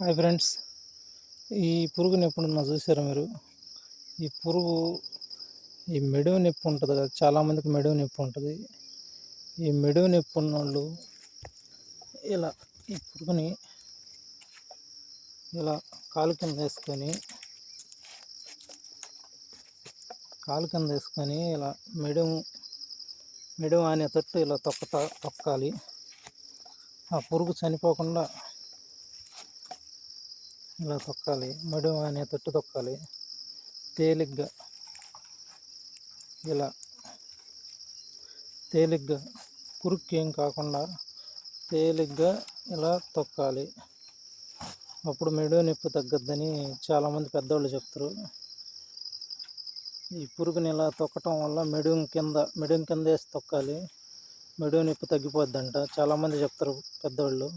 Hi friends, ఈ పురుగుని ఎప్పుడన్నా చూసారా మీరు? ఈ పురుగు ఈ మెడవ నొప్పి ఉంటుంది కదా, చాలామందికి మెడవ నొప్పి ఉంటుంది. ఈ మెడవ నొప్పి ఉన్నోళ్ళు ఇలా ఈ పురుగుని ఇలా కాలు కింద వేసుకొని ఇలా మెడవ అనేటట్టు ఇలా తొక్కాలి. ఆ పురుగు చనిపోకుండా ఇలా తొక్కాలి. మెడవ అనేటట్టు తొక్కాలి. తేలిగ్గా ఇలా పురుగుకి ఏం కాకుండా తేలిగ్గా ఇలా తొక్కాలి. అప్పుడు మెడవ నొప్పి తగ్గద్దని చాలామంది పెద్దవాళ్ళు చెప్తారు. ఈ పురుగుని ఇలా తొక్కటం వల్ల మెడవ కింద వేసి తొక్కాలి. మెడవ నొప్పి తగ్గిపోద్దంట చాలామంది చెప్తారు పెద్దవాళ్ళు.